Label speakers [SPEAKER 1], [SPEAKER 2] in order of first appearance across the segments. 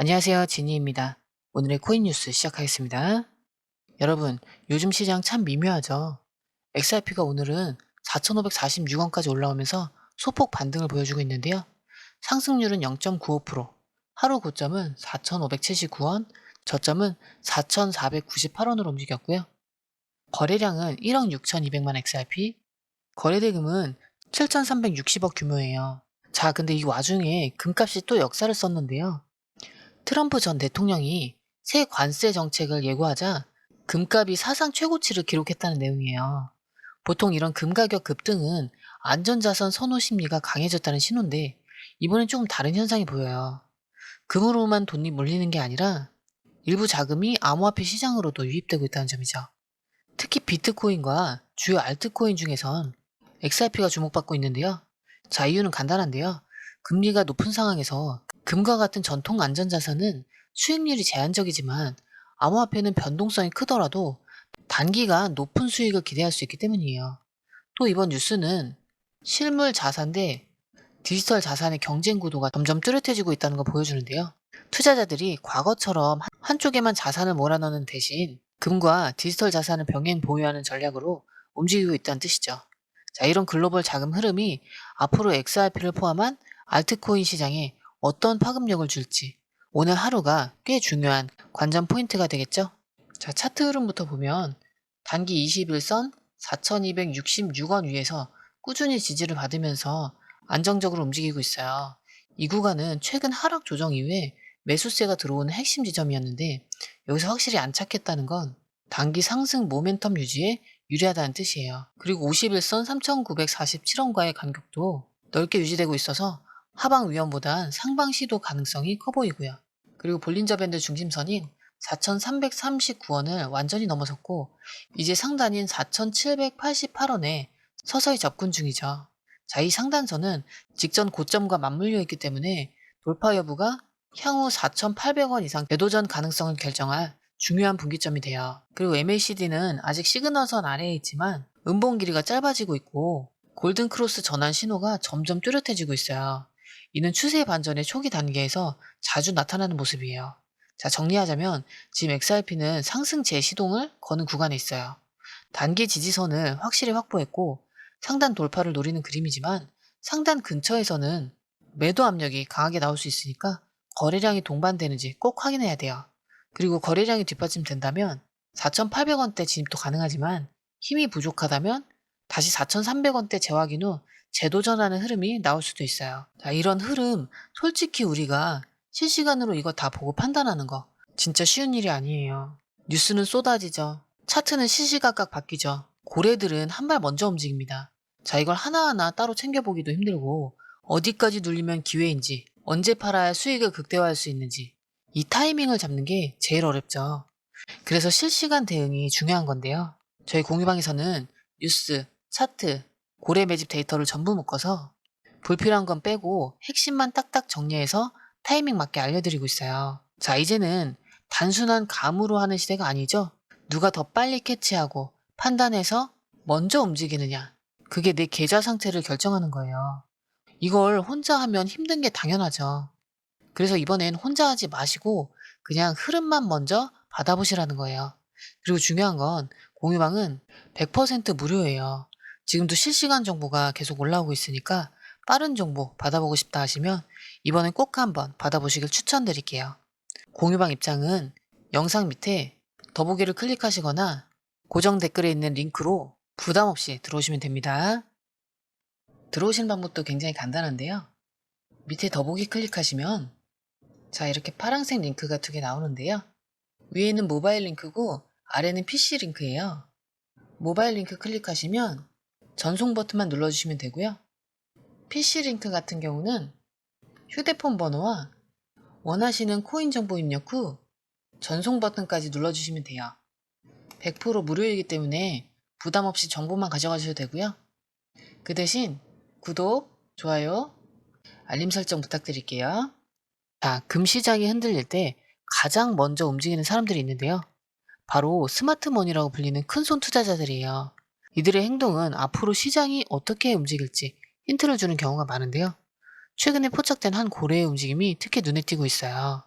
[SPEAKER 1] 안녕하세요. 지니입니다. 오늘의 코인 뉴스 시작하겠습니다. 여러분, 요즘 시장 참 미묘하죠? XRP가 오늘은 4,546원까지 올라오면서 소폭 반등을 보여주고 있는데요. 상승률은 0.95%, 하루 고점은 4,579원, 저점은 4,498원으로 움직였고요. 거래량은 1억 6,200만 XRP, 거래대금은 7,360억 규모예요. 자, 근데 이 와중에 금값이 또 역사를 썼는데요. 트럼프 전 대통령이 새 관세 정책을 예고하자 금값이 사상 최고치를 기록했다는 내용이에요. 보통 이런 금 가격 급등은 안전자산 선호 심리가 강해졌다는 신호인데 이번엔 조금 다른 현상이 보여요. 금으로만 돈이 몰리는 게 아니라 일부 자금이 암호화폐 시장으로도 유입되고 있다는 점이죠. 특히 비트코인과 주요 알트코인 중에선 XRP가 주목받고 있는데요. 자, 이유는 간단한데요. 금리가 높은 상황에서 금과 같은 전통 안전자산은 수익률이 제한적이지만 암호화폐는 변동성이 크더라도 단기간 높은 수익을 기대할 수 있기 때문이에요. 또 이번 뉴스는 실물 자산 대 디지털 자산의 경쟁 구도가 점점 뚜렷해지고 있다는 걸 보여주는데요. 투자자들이 과거처럼 한쪽에만 자산을 몰아넣는 대신 금과 디지털 자산을 병행 보유하는 전략으로 움직이고 있다는 뜻이죠. 자, 이런 글로벌 자금 흐름이 앞으로 XRP를 포함한 알트코인 시장에 어떤 파급력을 줄지 오늘 하루가 꽤 중요한 관전 포인트가 되겠죠? 자, 차트 흐름부터 보면 단기 21선 4,266원 위에서 꾸준히 지지를 받으면서 안정적으로 움직이고 있어요. 이 구간은 최근 하락 조정 이후에 매수세가 들어오는 핵심 지점이었는데 여기서 확실히 안착했다는 건 단기 상승 모멘텀 유지에 유리하다는 뜻이에요. 그리고 51선 3,947원과의 간격도 넓게 유지되고 있어서 하방 위험보단 상방 시도 가능성이 커 보이고요. 그리고 볼린저 밴드 중심선인 4,339원을 완전히 넘어섰고 이제 상단인 4,788원에 서서히 접근 중이죠. 자, 이 상단선은 직전 고점과 맞물려 있기 때문에 돌파 여부가 향후 4,800원 이상 매도전 가능성을 결정할 중요한 분기점이 돼요. 그리고 MACD는 아직 시그널선 아래에 있지만 음봉 길이가 짧아지고 있고 골든 크로스 전환 신호가 점점 뚜렷해지고 있어요. 이는 추세 반전의 초기 단계에서 자주 나타나는 모습이에요. 자, 정리하자면 지금 XRP는 상승 재시동을 거는 구간에 있어요. 단기 지지선을 확실히 확보했고 상단 돌파를 노리는 그림이지만 상단 근처에서는 매도 압력이 강하게 나올 수 있으니까 거래량이 동반되는지 꼭 확인해야 돼요. 그리고 거래량이 뒷받침된다면 4,800원대 진입도 가능하지만 힘이 부족하다면 다시 4,300원대 재확인 후 재도전하는 흐름이 나올 수도 있어요. 자, 이런 흐름 솔직히 우리가 실시간으로 이거 다 보고 판단하는 거 진짜 쉬운 일이 아니에요. 뉴스는 쏟아지죠. 차트는 시시각각 바뀌죠. 고래들은 한 발 먼저 움직입니다. 자, 이걸 하나하나 따로 챙겨보기도 힘들고 어디까지 눌리면 기회인지 언제 팔아야 수익을 극대화할 수 있는지 이 타이밍을 잡는 게 제일 어렵죠. 그래서 실시간 대응이 중요한 건데요. 저희 공유방에서는 뉴스, 차트, 고래 매집 데이터를 전부 묶어서 불필요한 건 빼고 핵심만 딱딱 정리해서 타이밍 맞게 알려드리고 있어요. 자, 이제는 단순한 감으로 하는 시대가 아니죠. 누가 더 빨리 캐치하고 판단해서 먼저 움직이느냐. 그게 내 계좌 상태를 결정하는 거예요. 이걸 혼자 하면 힘든 게 당연하죠. 그래서 이번엔 혼자 하지 마시고 그냥 흐름만 먼저 받아보시라는 거예요. 그리고 중요한 건 공유방은 100% 무료예요. 지금도 실시간 정보가 계속 올라오고 있으니까 빠른 정보 받아보고 싶다 하시면 이번엔 꼭 한번 받아보시길 추천드릴게요. 공유방 입장은 영상 밑에 더보기를 클릭하시거나 고정 댓글에 있는 링크로 부담 없이 들어오시면 됩니다. 들어오시는 방법도 굉장히 간단한데요. 밑에 더보기 클릭하시면 자, 이렇게 파란색 링크가 두 개 나오는데요. 위에는 모바일 링크고 아래는 PC 링크예요. 모바일 링크 클릭하시면 전송 버튼만 눌러주시면 되고요. PC 링크 같은 경우는 휴대폰 번호와 원하시는 코인 정보 입력 후 전송 버튼까지 눌러주시면 돼요. 100% 무료이기 때문에 부담 없이 정보만 가져가셔도 되고요. 그 대신 구독, 좋아요, 알림 설정 부탁드릴게요. 자, 금 시장이 흔들릴 때 가장 먼저 움직이는 사람들이 있는데요. 바로 스마트머니라고 불리는 큰손 투자자들이에요. 이들의 행동은 앞으로 시장이 어떻게 움직일지 힌트를 주는 경우가 많은데요. 최근에 포착된 한 고래의 움직임이 특히 눈에 띄고 있어요.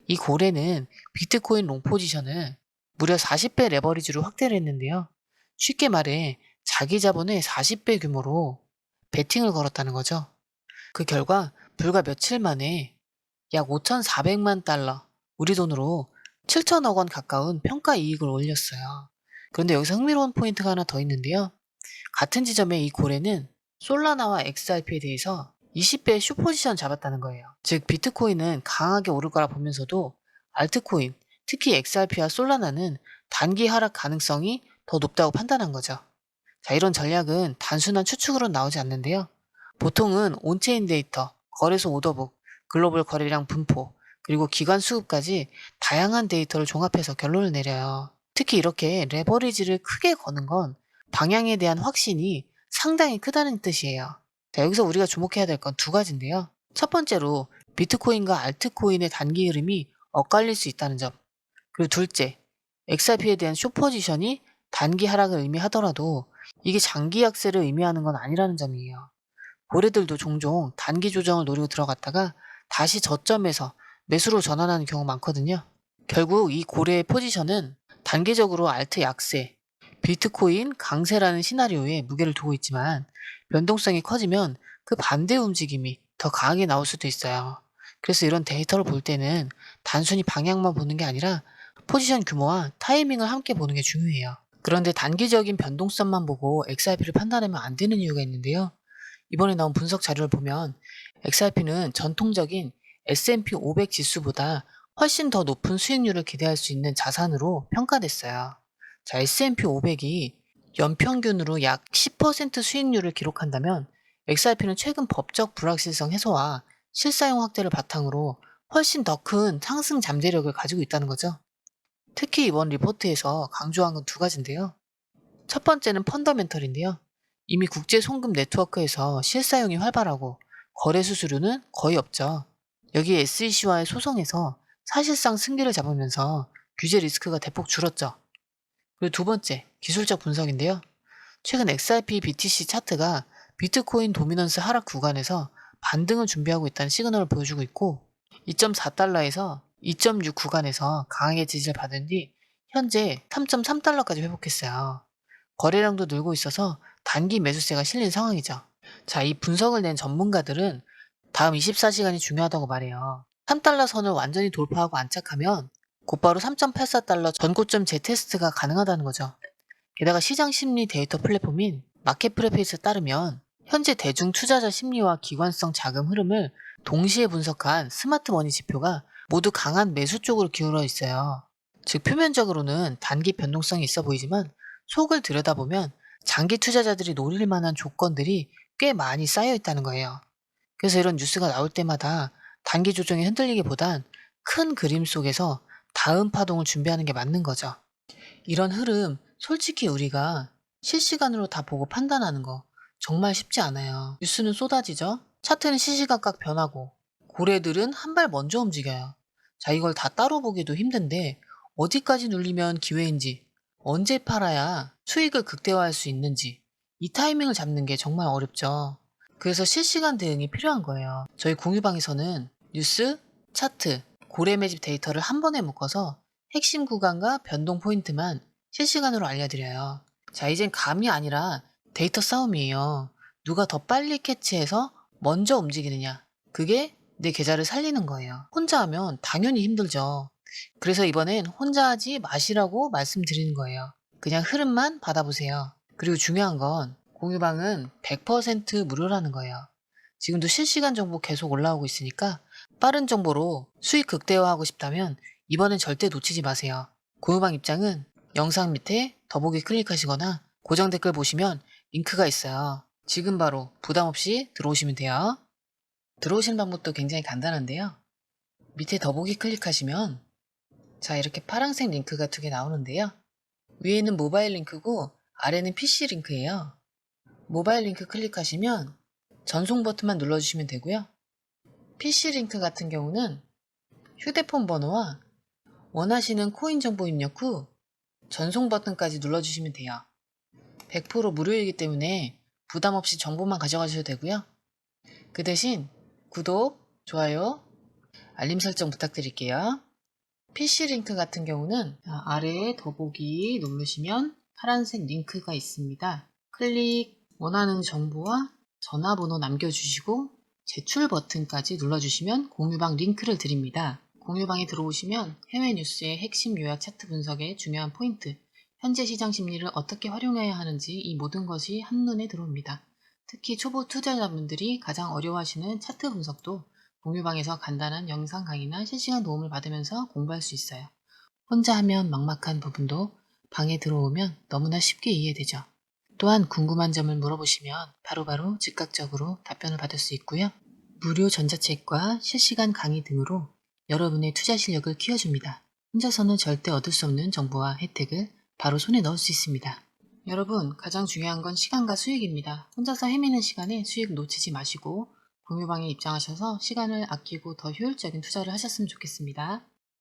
[SPEAKER 1] 이 고래는 비트코인 롱 포지션을 무려 40배 레버리지로 확대를 했는데요. 쉽게 말해 자기 자본의 40배 규모로 베팅을 걸었다는 거죠. 그 결과 불과 며칠 만에 약 5,400만 달러, 우리 돈으로 7천억 원 가까운 평가 이익을 올렸어요. 그런데 여기서 흥미로운 포인트가 하나 더 있는데요. 같은 지점에 이 고래는 솔라나와 XRP에 대해서 20배의 숏포지션 잡았다는 거예요. 즉 비트코인은 강하게 오를 거라 보면서도 알트코인, 특히 XRP와 솔라나는 단기 하락 가능성이 더 높다고 판단한 거죠. 자, 이런 전략은 단순한 추측으로 나오지 않는데요. 보통은 온체인 데이터, 거래소 오더북, 글로벌 거래량 분포, 그리고 기관 수급까지 다양한 데이터를 종합해서 결론을 내려요. 특히 이렇게 레버리지를 크게 거는 건 방향에 대한 확신이 상당히 크다는 뜻이에요. 자, 여기서 우리가 주목해야 될 건 두 가지인데요. 첫 번째로 비트코인과 알트코인의 단기 흐름이 엇갈릴 수 있다는 점. 그리고 둘째, XRP에 대한 숏포지션이 단기 하락을 의미하더라도 이게 장기 약세를 의미하는 건 아니라는 점이에요. 고래들도 종종 단기 조정을 노리고 들어갔다가 다시 저점에서 매수로 전환하는 경우 많거든요. 결국 이 고래의 포지션은 단기적으로 알트 약세, 비트코인 강세라는 시나리오에 무게를 두고 있지만 변동성이 커지면 그 반대 움직임이 더 강하게 나올 수도 있어요. 그래서 이런 데이터를 볼 때는 단순히 방향만 보는 게 아니라 포지션 규모와 타이밍을 함께 보는 게 중요해요. 그런데 단기적인 변동성만 보고 XRP를 판단하면 안 되는 이유가 있는데요. 이번에 나온 분석 자료를 보면 XRP는 전통적인 S&P 500 지수보다 훨씬 더 높은 수익률을 기대할 수 있는 자산으로 평가됐어요. 자, S&P 500이 연평균으로 약 10% 수익률을 기록한다면 XRP는 최근 법적 불확실성 해소와 실사용 확대를 바탕으로 훨씬 더 큰 상승 잠재력을 가지고 있다는 거죠. 특히 이번 리포트에서 강조한 건 두 가지인데요. 첫 번째는 펀더멘털인데요. 이미 국제 송금 네트워크에서 실사용이 활발하고 거래 수수료는 거의 없죠. 여기에 SEC와의 소송에서 사실상 승기를 잡으면서 규제 리스크가 대폭 줄었죠. 그리고 두 번째, 기술적 분석인데요. 최근 XRP BTC 차트가 비트코인 도미넌스 하락 구간에서 반등을 준비하고 있다는 시그널을 보여주고 있고 2.4달러에서 2.6 구간에서 강하게 지지를 받은 뒤 현재 3.3달러까지 회복했어요. 거래량도 늘고 있어서 단기 매수세가 실린 상황이죠. 자, 이 분석을 낸 전문가들은 다음 24시간이 중요하다고 말해요. 3달러 선을 완전히 돌파하고 안착하면 곧바로 3.84달러 전고점 재테스트가 가능하다는 거죠. 게다가 시장 심리 데이터 플랫폼인 마켓프레페이스에 따르면 현재 대중 투자자 심리와 기관성 자금 흐름을 동시에 분석한 스마트머니 지표가 모두 강한 매수 쪽으로 기울어 있어요. 즉 표면적으로는 단기 변동성이 있어 보이지만 속을 들여다보면 장기 투자자들이 노릴 만한 조건들이 꽤 많이 쌓여 있다는 거예요. 그래서 이런 뉴스가 나올 때마다 단기 조정이 흔들리기보단 큰 그림 속에서 다음 파동을 준비하는 게 맞는 거죠. 이런 흐름 솔직히 우리가 실시간으로 다 보고 판단하는 거 정말 쉽지 않아요. 뉴스는 쏟아지죠. 차트는 시시각각 변하고 고래들은 한 발 먼저 움직여요. 자, 이걸 다 따로 보기도 힘든데 어디까지 눌리면 기회인지, 언제 팔아야 수익을 극대화할 수 있는지 이 타이밍을 잡는 게 정말 어렵죠. 그래서 실시간 대응이 필요한 거예요. 저희 공유방에서는 뉴스, 차트, 고래 매집 데이터를 한 번에 묶어서 핵심 구간과 변동 포인트만 실시간으로 알려드려요. 자, 이젠 감이 아니라 데이터 싸움이에요. 누가 더 빨리 캐치해서 먼저 움직이느냐. 그게 내 계좌를 살리는 거예요. 혼자 하면 당연히 힘들죠. 그래서 이번엔 혼자 하지 마시라고 말씀드리는 거예요. 그냥 흐름만 받아보세요. 그리고 중요한 건 공유방은 100% 무료라는 거예요. 지금도 실시간 정보 계속 올라오고 있으니까 빠른 정보로 수익 극대화하고 싶다면 이번엔 절대 놓치지 마세요. 공유방 입장은 영상 밑에 더보기 클릭하시거나 고정 댓글 보시면 링크가 있어요. 지금 바로 부담 없이 들어오시면 돼요. 들어오시는 방법도 굉장히 간단한데요. 밑에 더보기 클릭하시면 자, 이렇게 파란색 링크가 두 개 나오는데요. 위에는 모바일 링크고 아래는 PC 링크예요. 모바일 링크 클릭하시면 전송 버튼만 눌러주시면 되고요. PC 링크 같은 경우는 휴대폰 번호와 원하시는 코인 정보 입력 후 전송 버튼까지 눌러주시면 돼요. 100% 무료이기 때문에 부담 없이 정보만 가져가셔도 되고요. 그 대신 구독, 좋아요, 알림 설정 부탁드릴게요. PC 링크 같은 경우는 아래에 더보기 누르시면 파란색 링크가 있습니다. 원하는 정보와 전화번호 남겨주시고 제출 버튼까지 눌러주시면 공유방 링크를 드립니다. 공유방에 들어오시면 해외 뉴스의 핵심 요약 차트 분석의 중요한 포인트, 현재 시장 심리를 어떻게 활용해야 하는지 이 모든 것이 한눈에 들어옵니다. 특히 초보 투자자분들이 가장 어려워하시는 차트 분석도 공유방에서 간단한 영상 강의나 실시간 도움을 받으면서 공부할 수 있어요. 혼자 하면 막막한 부분도 방에 들어오면 너무나 쉽게 이해되죠. 또한 궁금한 점을 물어보시면 바로바로 즉각적으로 답변을 받을 수 있고요. 무료 전자책과 실시간 강의 등으로 여러분의 투자 실력을 키워줍니다. 혼자서는 절대 얻을 수 없는 정보와 혜택을 바로 손에 넣을 수 있습니다. 여러분, 가장 중요한 건 시간과 수익입니다. 혼자서 헤매는 시간에 수익 놓치지 마시고 공유방에 입장하셔서 시간을 아끼고 더 효율적인 투자를 하셨으면 좋겠습니다.